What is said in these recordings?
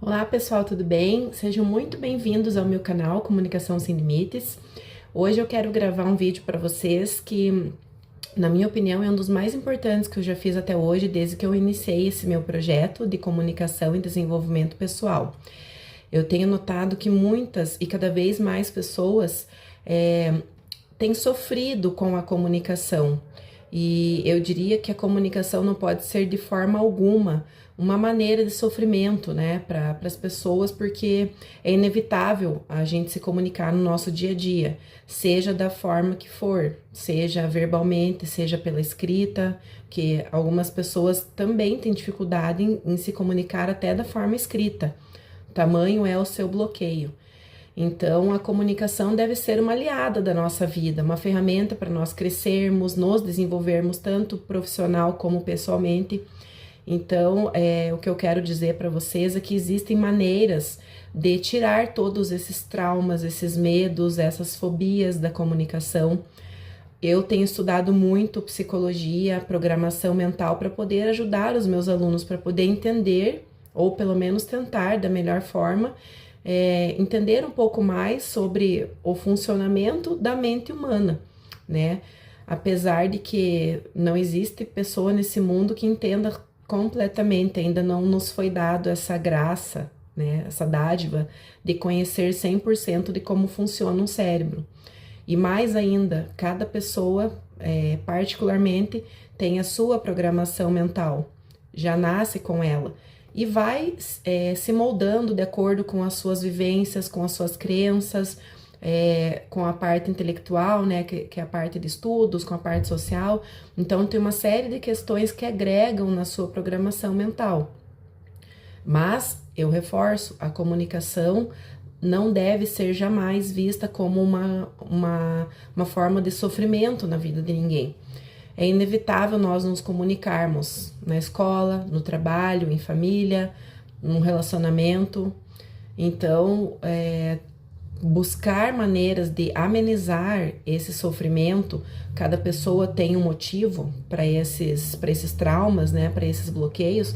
Olá pessoal, tudo bem? Sejam muito bem-vindos ao meu canal Comunicação Sem Limites. Hoje eu quero gravar um vídeo para vocês que, na minha opinião, é um dos mais importantes que eu já fiz até hoje, desde que eu iniciei esse meu projeto de comunicação e desenvolvimento pessoal. Eu tenho notado que muitas e cada vez mais pessoas têm sofrido com a comunicação. E eu diria que a comunicação não pode ser de forma alguma uma maneira de sofrimento, né, para as pessoas, porque é inevitável a gente se comunicar no nosso dia a dia, seja da forma que for, seja verbalmente, seja pela escrita, que algumas pessoas também têm dificuldade em se comunicar até da forma escrita. Tamanho é o seu bloqueio. Então, a comunicação deve ser uma aliada da nossa vida, uma ferramenta para nós crescermos, nos desenvolvermos tanto profissional como pessoalmente. Então, o que eu quero dizer para vocês é que existem maneiras de tirar todos esses traumas, esses medos, essas fobias da comunicação. Eu tenho estudado muito psicologia, programação mental para poder ajudar os meus alunos para poder entender, ou pelo menos tentar da melhor forma, entender um pouco mais sobre o funcionamento da mente humana, né? Apesar de que não existe pessoa nesse mundo que entenda completamente, ainda não nos foi dado essa graça, né? Essa dádiva de conhecer 100% de como funciona um cérebro. E mais ainda, cada pessoa, particularmente, tem a sua programação mental, já nasce com ela e vai se moldando de acordo com as suas vivências, com as suas crenças, com a parte intelectual, né, que é a parte de estudos, com a parte social. Então, tem uma série de questões que agregam na sua programação mental. Mas, eu reforço, a comunicação não deve ser jamais vista como uma forma de sofrimento na vida de ninguém. É inevitável nós nos comunicarmos na escola, no trabalho, em família, num relacionamento. Então, buscar maneiras de amenizar esse sofrimento. Cada pessoa tem um motivo para esses traumas, né, para esses bloqueios,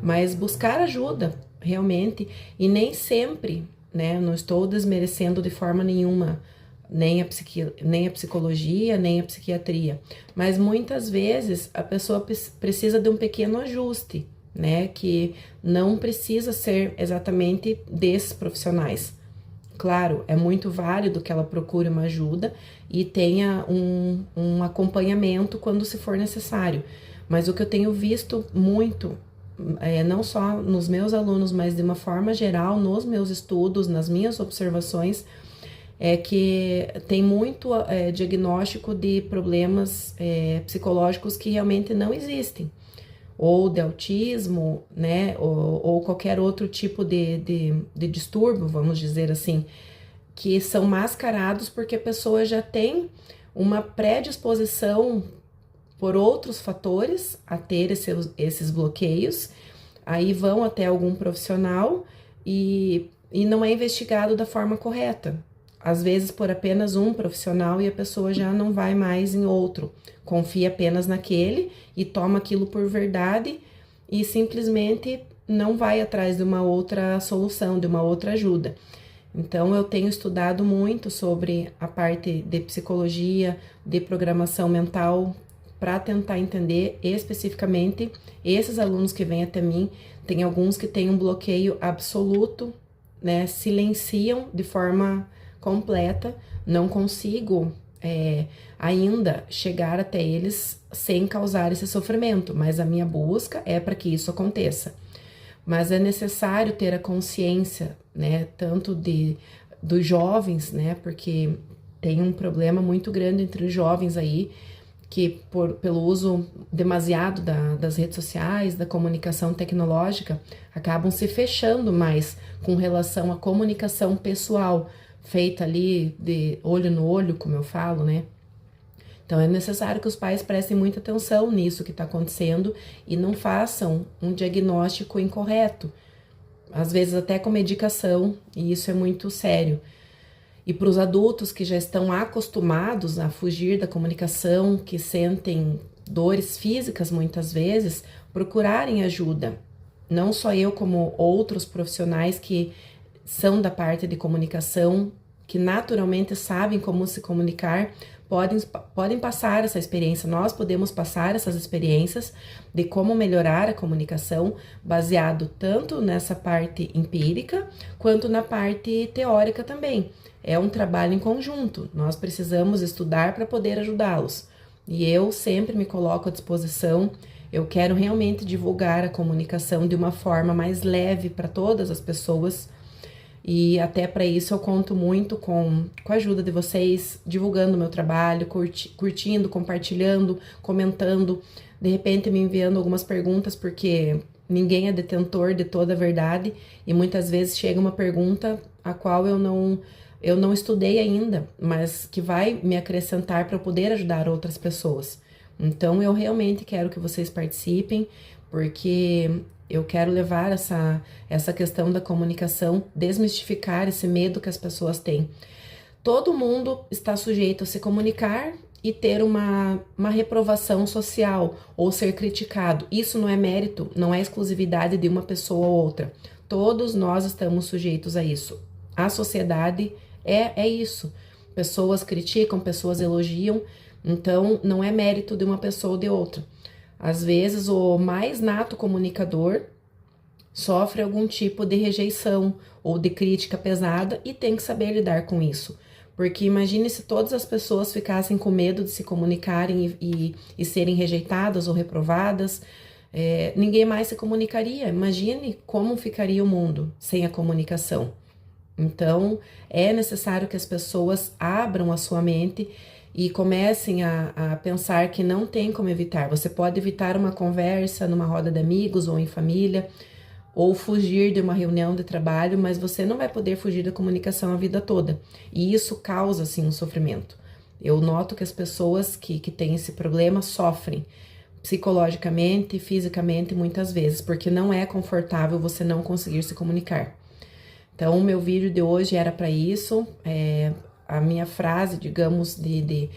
mas buscar ajuda realmente, e nem sempre, né, não estou desmerecendo de forma nenhuma nem a psicologia, nem a psiquiatria, mas muitas vezes a pessoa precisa de um pequeno ajuste, né, que não precisa ser exatamente desses profissionais. Claro, é muito válido que ela procure uma ajuda e tenha um acompanhamento quando se for necessário, mas o que eu tenho visto muito, não só nos meus alunos, mas de uma forma geral, nos meus estudos, nas minhas observações, é que tem muito diagnóstico de problemas psicológicos que realmente não existem, ou de autismo, né, ou qualquer outro tipo de distúrbio, vamos dizer assim, que são mascarados porque a pessoa já tem uma predisposição por outros fatores a ter esses bloqueios, aí vão até algum profissional e não é investigado da forma correta. Às vezes por apenas um profissional e a pessoa já não vai mais em outro, confia apenas naquele e toma aquilo por verdade e simplesmente não vai atrás de uma outra solução, de uma outra ajuda. Então eu tenho estudado muito sobre a parte de psicologia, de programação mental, para tentar entender especificamente esses alunos que vêm até mim. Tem alguns que têm um bloqueio absoluto, né, silenciam de forma completa, não consigo ainda chegar até eles sem causar esse sofrimento, mas a minha busca é para que isso aconteça. Mas é necessário ter a consciência, né, tanto dos jovens, né, porque tem um problema muito grande entre os jovens aí, que pelo uso demasiado das redes sociais, da comunicação tecnológica, acabam se fechando mais com relação à comunicação pessoal, feita ali de olho no olho, como eu falo, né? Então é necessário que os pais prestem muita atenção nisso que está acontecendo e não façam um diagnóstico incorreto, às vezes até com medicação, e isso é muito sério. E para os adultos que já estão acostumados a fugir da comunicação, que sentem dores físicas muitas vezes, procurarem ajuda. não só eu, como outros profissionais que são da parte de comunicação, que naturalmente sabem como se comunicar, podem passar essa experiência. Nós podemos passar essas experiências de como melhorar a comunicação, baseado tanto nessa parte empírica, quanto na parte teórica também. É um trabalho em conjunto, nós precisamos estudar para poder ajudá-los. E eu sempre me coloco à disposição. Eu quero realmente divulgar a comunicação de uma forma mais leve para todas as pessoas. E até para isso eu conto muito com a ajuda de vocês, divulgando o meu trabalho, curtindo, compartilhando, comentando, de repente me enviando algumas perguntas, porque ninguém é detentor de toda a verdade e muitas vezes chega uma pergunta a qual eu não estudei ainda, mas que vai me acrescentar para eu poder ajudar outras pessoas. Então eu realmente quero que vocês participem, porque eu quero levar essa questão da comunicação, desmistificar esse medo que as pessoas têm. Todo mundo está sujeito a se comunicar e ter uma reprovação social ou ser criticado. Isso não é mérito, não é exclusividade de uma pessoa ou outra. Todos nós estamos sujeitos a isso. A sociedade é isso. Pessoas criticam, pessoas elogiam, então não é mérito de uma pessoa ou de outra. Às vezes, o mais nato comunicador sofre algum tipo de rejeição ou de crítica pesada e tem que saber lidar com isso. Porque imagine se todas as pessoas ficassem com medo de se comunicarem e serem rejeitadas ou reprovadas, ninguém mais se comunicaria. Imagine como ficaria o mundo sem a comunicação. Então, é necessário que as pessoas abram a sua mente e comecem a pensar que não tem como evitar. Você pode evitar uma conversa numa roda de amigos ou em família, ou fugir de uma reunião de trabalho, mas você não vai poder fugir da comunicação a vida toda. E isso causa, sim, um sofrimento. Eu noto que as pessoas que têm esse problema sofrem psicologicamente e fisicamente muitas vezes, porque não é confortável você não conseguir se comunicar. Então, o meu vídeo de hoje era para isso. A minha frase, digamos, de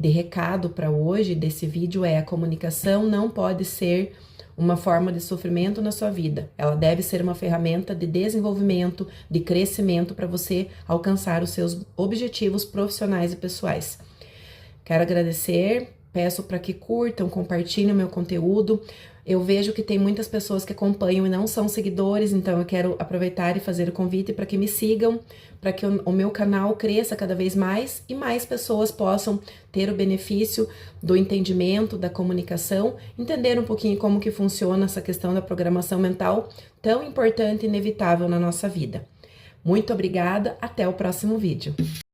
recado para hoje, desse vídeo, é: a comunicação não pode ser uma forma de sofrimento na sua vida. Ela deve ser uma ferramenta de desenvolvimento, de crescimento para você alcançar os seus objetivos profissionais e pessoais. Quero agradecer, peço para que curtam, compartilhem o meu conteúdo. Eu vejo que tem muitas pessoas que acompanham e não são seguidores, então eu quero aproveitar e fazer o convite para que me sigam, para que o meu canal cresça cada vez mais e mais pessoas possam ter o benefício do entendimento, da comunicação, entender um pouquinho como que funciona essa questão da programação mental tão importante e inevitável na nossa vida. Muito obrigada, até o próximo vídeo.